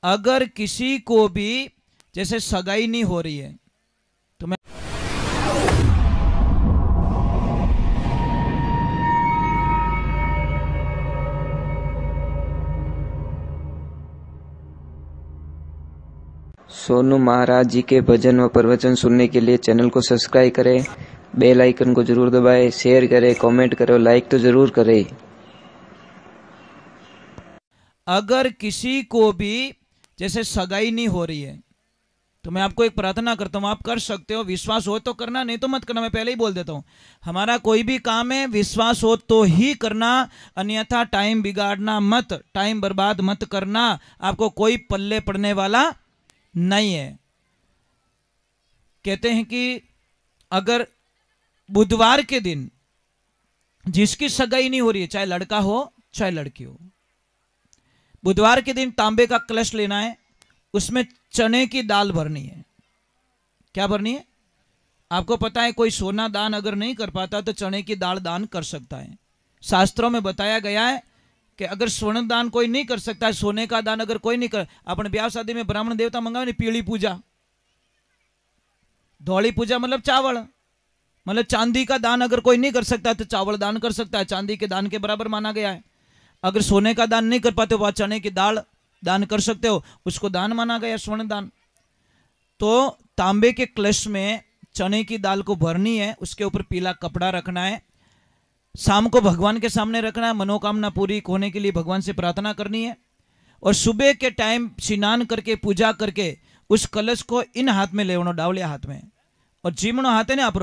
अगर किसी को भी जैसे सगाई नहीं हो रही है तो मैं सोनू महाराज जी के भजन व प्रवचन सुनने के लिए चैनल को सब्सक्राइब करें, बेल आइकन को जरूर दबाएं, शेयर करें, कमेंट करें, लाइक तो जरूर करें। अगर किसी को भी जैसे सगाई नहीं हो रही है तो मैं आपको एक प्रार्थना करता हूं, आप कर सकते हो, विश्वास हो तो करना, नहीं तो मत करना। मैं पहले ही बोल देता हूं, हमारा कोई भी काम है विश्वास हो तो ही करना, अन्यथा टाइम बिगाड़ना मत, टाइम बर्बाद मत करना, आपको कोई पल्ले पड़ने वाला नहीं है। कहते हैं कि अगर बुधवार के दिन जिसकी सगाई नहीं हो रही है, चाहे लड़का हो चाहे लड़की हो, बुधवार के दिन तांबे का कलश लेना है, उसमें चने की दाल भरनी है। क्या भरनी है? आपको पता है कोई सोना दान अगर नहीं कर पाता तो चने की दाल दान कर सकता है। शास्त्रों में बताया गया है कि अगर स्वर्ण दान कोई नहीं कर सकता है, सोने का दान अगर कोई नहीं कर, अपने ब्याह शादी में ब्राह्मण देवता मंगावे नहीं, पीली पूजा, धौली पूजा मतलब चावल, मतलब चांदी का दान अगर कोई नहीं कर सकता तो चावल दान कर सकता है, चांदी के दान के बराबर माना गया है। अगर सोने का दान नहीं कर पाते वह चने की दाल दान कर सकते हो, उसको दान माना गया, स्वर्ण दान। तो तांबे के कलश में चने की दाल को भरनी है, उसके ऊपर पीला कपड़ा रखना है, शाम को भगवान के सामने रखना है, मनोकामना पूरी होने के लिए भगवान से प्रार्थना करनी है। और सुबह के टाइम स्नान करके पूजा करके उस कलश को इन हाथ में लेवनो, डावलिया हाथ में, और जीमनो हाथ है ना आप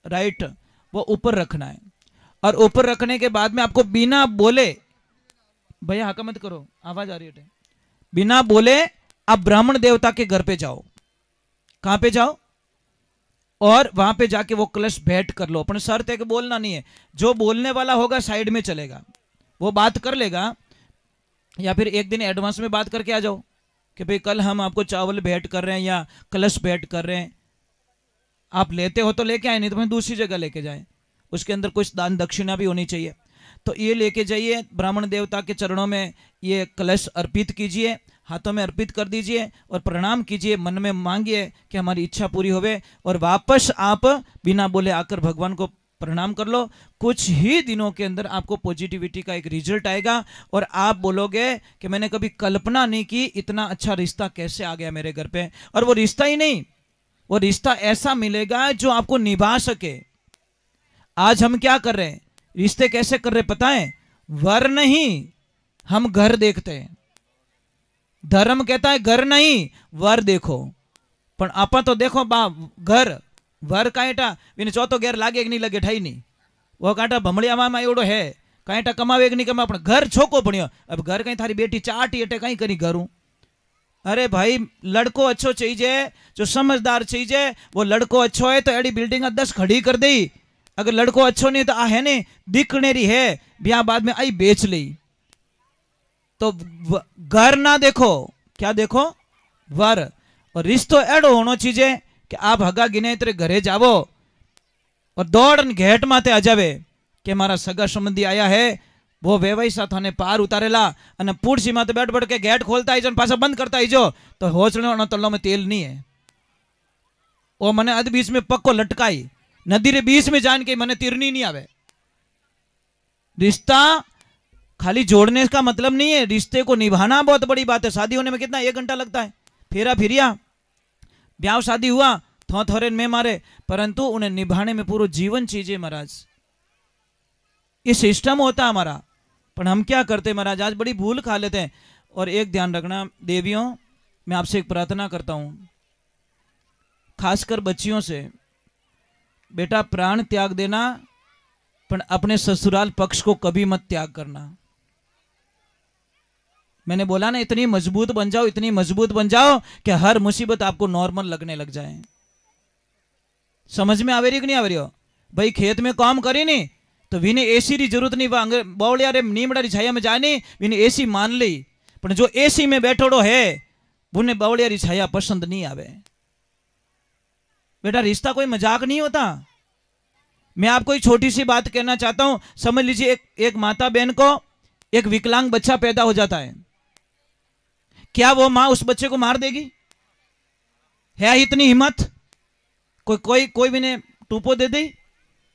राइट, वो ऊपर रखना है। और ऊपर रखने के बाद में आपको बिना बोले, भैया हाका मत करो आवाज आ रही है, बिना बोले आप ब्राह्मण देवता के घर पे जाओ। कहां पे जाओ? और वहां पे जाके वो कलश भेंट कर लो। अपने शर्त है कि बोलना नहीं है, जो बोलने वाला होगा साइड में चलेगा, वो बात कर लेगा, या फिर एक दिन एडवांस में बात करके आ जाओ कि भाई कल हम आपको चावल भेंट कर रहे हैं या कलश भेंट कर रहे हैं, आप लेते हो तो लेके आए, नहीं तो मैं दूसरी जगह लेके जाए, उसके अंदर कुछ दान दक्षिणा भी होनी चाहिए। तो ये लेके जाइए, ब्राह्मण देवता के चरणों में ये कलश अर्पित कीजिए, हाथों में अर्पित कर दीजिए और प्रणाम कीजिए, मन में मांगिए कि हमारी इच्छा पूरी होवे, और वापस आप बिना बोले आकर भगवान को प्रणाम कर लो। कुछ ही दिनों के अंदर आपको पॉजिटिविटी का एक रिजल्ट आएगा और आप बोलोगे कि मैंने कभी कल्पना नहीं की इतना अच्छा रिश्ता कैसे आ गया मेरे घर पे। और वो रिश्ता ही नहीं, वो रिश्ता ऐसा मिलेगा जो आपको निभा सके। आज हम क्या कर रहे हैं, रिश्ते कैसे कर रहे पता है? वर नहीं, हम घर देखते हैं। धर्म कहता है घर नहीं वर देखो, पर आपा तो देखो बा घर, वर कांटा विने चौथो घेर लागे कि नहीं लगे ठाई नहीं, वो कांटा भमड़िया मामा एवडो है, कांटा कमावे कि नहीं कमा, पण घर छोको पड़ियो। अब घर कहीं थारी बेटी चाटी अटे कहीं करी घरू। अरे भाई लड़को अच्छो चाहिए, जो समझदार चाहिए, वो लड़को अच्छो है तो एडी बिल्डिंग 10 खड़ी कर दी, अगर लड़को अच्छो नहीं तो आ है ने दिखनेरी है, ब्याह बाद में आई बेच ली। तो घर ना देखो, क्या देखो? वर। और रिश्तो एडो होना चाहिए कि आप हगा गिने तेरे घरे जावो और दौड़न घेट माते आ जावे कि मारा सगा संबंधी आया है, वो वेवाई सा थाने पार उतारेला अने पूरसी माते बैठ बैठ के गेट खोलता आई जो पासा बंद करता आई जो, तो होचने तल्लो में तेल नहीं है, वो मने अध बीच में पक्को लटकाई, नदी रे बीच में जान के मने तीरनी नहीं आवे। रिश्ता खाली जोड़ने का मतलब नहीं है, रिश्ते को निभाना बहुत बड़ी बात है। शादी होने में कितना 1 घंटा लगता है, फेरा फिरिया, ब्याह शादी हुआ थो थोरे में मारे, परंतु उन्हें निभाने में पूरा जीवन चाहिए महाराज। ये सिस्टम होता है हमारा, पर हम क्या करते महाराज, आज बड़ी भूल खा लेते हैं। और एक ध्यान रखना देवियों, मैं आपसे एक प्रार्थना करता हूं, खासकर बच्चियों से, बेटा प्राण त्याग देना पर अपने ससुराल पक्ष को कभी मत त्याग करना। मैंने बोला ना, इतनी मजबूत बन जाओ, इतनी मजबूत बन जाओ कि हर मुसीबत आपको नॉर्मल लगने लग जाए। समझ में आवे रही कि नहीं आवे रही हो? भाई खेत में काम करी नहीं तो विने एसी री जरूरत नहीं, बावलिया रे नीमड़ा री छाया में जानी विने एसी मान ली, पर जो एसी में बैठोड़ो है उन्हें बावलिया री छाया पसंद नहीं आवे। बेटा रिश्ता कोई मजाक नहीं होता। मैं आपको एक छोटी सी बात कहना चाहता हूं, समझ लीजिए एक माता बहन को एक विकलांग बच्चा पैदा हो जाता है, क्या वो मां उस बच्चे को मार देगी? है इतनी हिम्मत? कोई भी ने टूपो दे दी?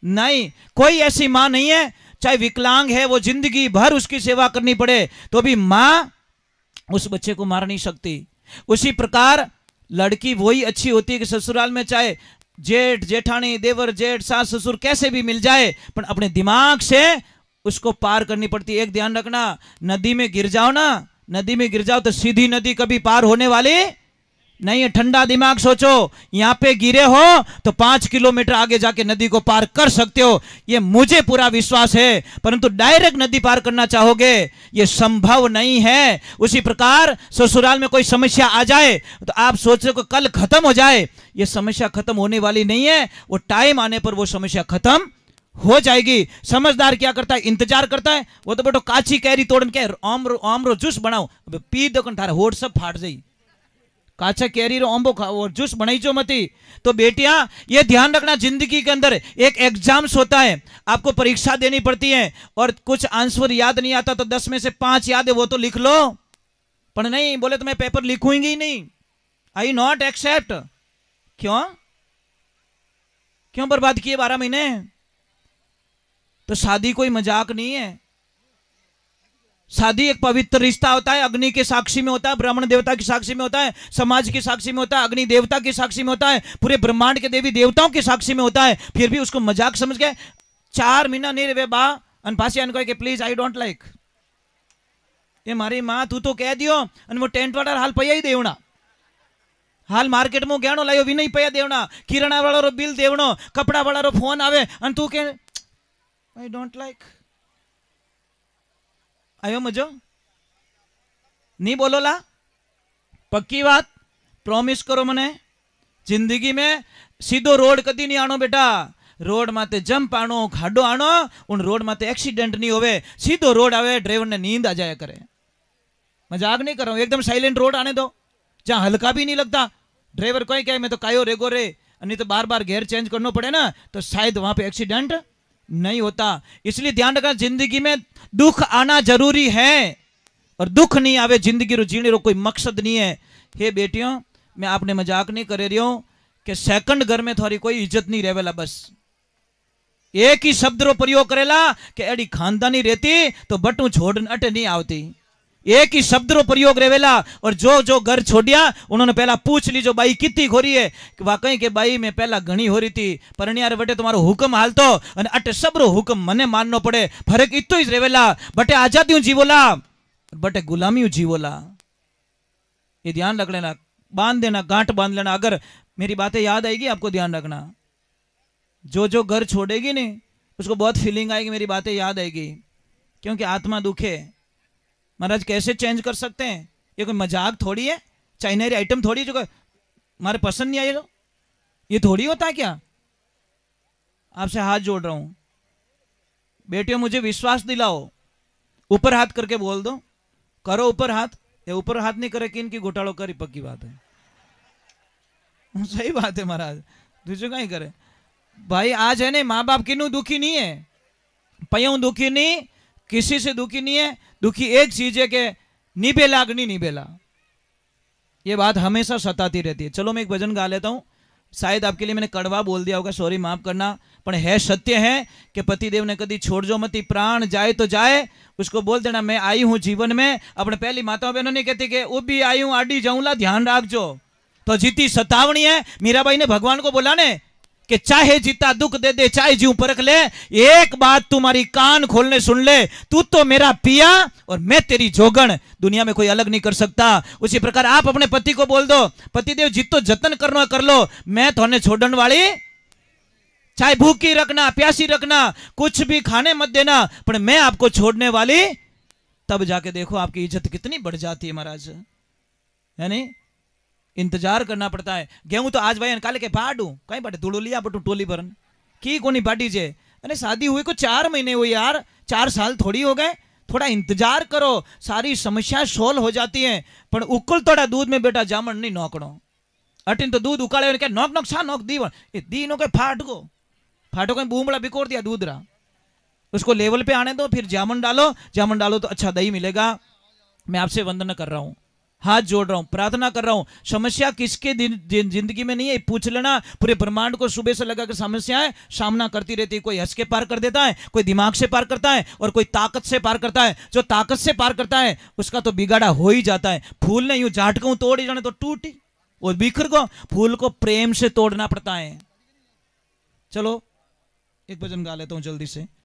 नहीं, कोई ऐसी मां नहीं है, चाहे विकलांग है, वो जिंदगी भर उसकी सेवा करनी पड़े तो भी मां उस बच्चे को मार नहीं सकती। उसी प्रकार लड़की वही अच्छी होती है कि ससुराल में चाहे जेठ जेठानी देवर जेठ सास ससुर कैसे भी मिल जाए, पर अपने दिमाग से उसको पार करनी पड़ती है। एक ध्यान रखना, नदी में गिर जाओ ना, नदी में गिर जाओ तो सीधी नदी कभी पार होने वाली नहीं है। ठंडा दिमाग सोचो, यहां पे गिरे हो तो 5 किलोमीटर आगे जाके नदी को पार कर सकते हो, ये मुझे पूरा विश्वास है। परंतु डायरेक्ट नदी पार करना चाहोगे, ये संभव नहीं है। उसी प्रकार ससुराल में कोई समस्या आ जाए तो आप सोच रहे हो कल खत्म हो जाए, ये समस्या खत्म होने वाली नहीं है। वो टाइम आने पर वो समस्या खत्म हो जाएगी। समझदार क्या करता है? इंतजार करता है। वो तो बेटो काची कैरी तोड़न के आमरो जूस बनाओ, पी दो थारा होठ सब फाट जाई। काचा कैरी रो आंबो खाओ और जूस बनाई जो मती। तो बेटियां ये ध्यान रखना, जिंदगी के अंदर एक एग्जाम्स होता है, आपको परीक्षा देनी पड़ती है और कुछ आंसर याद नहीं आता तो 10 में से 5 याद है वो तो लिख लो, पर नहीं बोले तो मैं पेपर लिखूंगी ही नहीं, आई नॉट एक्सेप्ट। क्यों बर्बाद किए 12 महीने? तो शादी कोई मजाक नहीं है। शादी एक पवित्र रिश्ता होता है, अग्नि के साक्षी में होता है, ब्राह्मण देवता की साक्षी में होता है, समाज की साक्षी में होता है, अग्नि देवता की साक्षी में होता है, पूरे ब्रह्मांड के देवी देवताओं की साक्षी में होता है। फिर भी उसको मजाक समझ के 4 महीना नहीं रहे बा अनपासी के प्लीज आई डोंट लाइक, ये मारी मां तू तो कह दियो અને वो टेंट वाला हाल पया ही देवना, हाल मार्केट में गहणो लायो भी नहीं पया देवना, किराणा वाला रो बिल देवनो, कपड़ा वाला रो फोन आवे અને तू के आई डोंट लाइक। आयो मजो नहीं बोलो ला? पक्की बात प्रॉमिस करो मने। जिंदगी में सीधो रोड कदी नहीं आनो बेटा, रोड माते जंप आनो, खाडो आनो, उन रोड माते एक्सीडेंट नहीं होवे। सीधो रोड आवे, ड्राइवर ने नींद आ जाया करे। मजाक नहीं कर रहा हूं, एकदम साइलेंट रोड आने दो जहां हल्का भी नहीं लगता। ड्राइवर कोई कहे मैं तो कायो रेगो रे, नहीं तो बार बार गेयर चेंज करना पड़े ना, तो शायद वहां पे एक्सीडेंट नहीं होता। इसलिए ध्यान रखना, जिंदगी में दुख आना जरूरी है और दुख नहीं आवे जिंदगी रो जीने रो कोई मकसद नहीं है। हे बेटियों, मैं आपने मजाक नहीं कर रही हूं कि सेकंड घर में थोड़ी कोई इज्जत नहीं रहेला। बस एक ही शब्द रो प्रयोग करेला कि एडी खानदानी रहती तो बटू छोड़ अटे नहीं आवती। एक ही शब्द रो प्रयोग रहेला। और जो जो घर छोड़िया उन्होंने पहला पूछ ली जो बाई कितनी खोरी है, कि वाकई के बाई मैं पहला घनी हो रही थी, पर यार बटे तुम्हारो हुक्म हालतो और अटे सबरो हुक्म मने माननो पड़े। फर्क इतो ही रहेला, बटे आजादी जीवोला बटे गुलामी जीवोला। ये ध्यान रख लेना, बांध देना, गांठ बांध लेना। अगर मेरी बातें याद आएगी आपको, ध्यान रखना, जो जो घर छोड़ेगी नहीं उसको बहुत फीलिंग आएगी, मेरी बातें याद आएगी, क्योंकि आत्मा दुखे। महाराज कैसे चेंज कर सकते हैं? ये कोई मजाक थोड़ी है, चाइनरी आइटम थोड़ी जो हमारे पसंद नहीं आए, ये थोड़ी होता है क्या? आपसे हाथ जोड़ रहा हूं बेटियों, मुझे विश्वास दिलाओ, ऊपर हाथ करके बोल दो, करो ऊपर हाथ। ये ऊपर हाथ नहीं करे कि इनकी घोटालो करी, पक्की बात है, सही बात है महाराज, दूसरे का ही करे भाई। आज है नहीं, माँ बाप किन्नू दुखी नहीं है, पयों दुखी नहीं, किसी से दुखी नहीं है। दुखी एक चीज है कि निभेला अग्नि निभेला, ये बात हमेशा सताती रहती है। चलो मैं एक भजन गा लेता हूं, शायद आपके लिए मैंने कड़वा बोल दिया होगा, सॉरी माफ करना, पर है सत्य है कि पतिदेव ने कभी छोड़ जो मती, प्राण जाए तो जाए, उसको बोल देना मैं आई हूं जीवन में। अपने पहली माताओं बहनों ने कहती कि वो भी आई हूं आडी जाऊंला, ध्यान राखजो। तो जीती सतावनी है। मीराबाई ने भगवान को बोला ने कि चाहे जीता दुख दे दे, चाहे जीव परख ले, एक बात तुम्हारी कान खोलने सुन ले, तू तो मेरा पिया और मैं तेरी जोगण, दुनिया में कोई अलग नहीं कर सकता। उसी प्रकार आप अपने पति को बोल दो, पतिदेव जितो जतन करना कर लो, मैं थोने छोड़न वाली, चाहे भूखी रखना प्यासी रखना, कुछ भी खाने मत देना, पर मैं आपको छोड़ने वाली। तब जाके देखो आपकी इज्जत कितनी बढ़ जाती है महाराज, है नहीं? इंतजार करना पड़ता है। गेहूं तो आज भाई काले के पाडू कहीं बाटे धूड़ो लिया बटू टोली भरन की कोनी पाटी जे, अरे शादी हुई को 4 महीने हुए यार, 4 साल थोड़ी हो गए, थोड़ा इंतजार करो, सारी समस्या सोल्व हो जाती है। पर उकल थोड़ा दूध में बेटा जामन नहीं नोकड़ो, अटिन तो दूध उकाले क्या नोक नोक सा नोक दीवन दी नो के फाटो कहीं बूमड़ा बिकोर दिया दूध रहा, उसको लेवल पे आने दो, फिर जामन डालो तो अच्छा दही मिलेगा। मैं आपसे वंदना कर रहा हूं, हाथ जोड़ रहा हूं, प्रार्थना कर रहा हूं। समस्या किसके जिंदगी में नहीं है, पूछ लेना। पूरे ब्रह्मांड को सुबह से लगाकर समस्याएं सामना करती रहती है। कोई हंस के पार कर देता है, कोई दिमाग से पार करता है, और कोई ताकत से पार करता है। जो ताकत से पार करता है उसका तो बिगाड़ा हो ही जाता है। फूल ने यूं झाटकू तोड़ ही जाने तो टूट ही, और बिखर को फूल को प्रेम से तोड़ना पड़ता है। चलो एक भजन गा लेता हूं जल्दी से।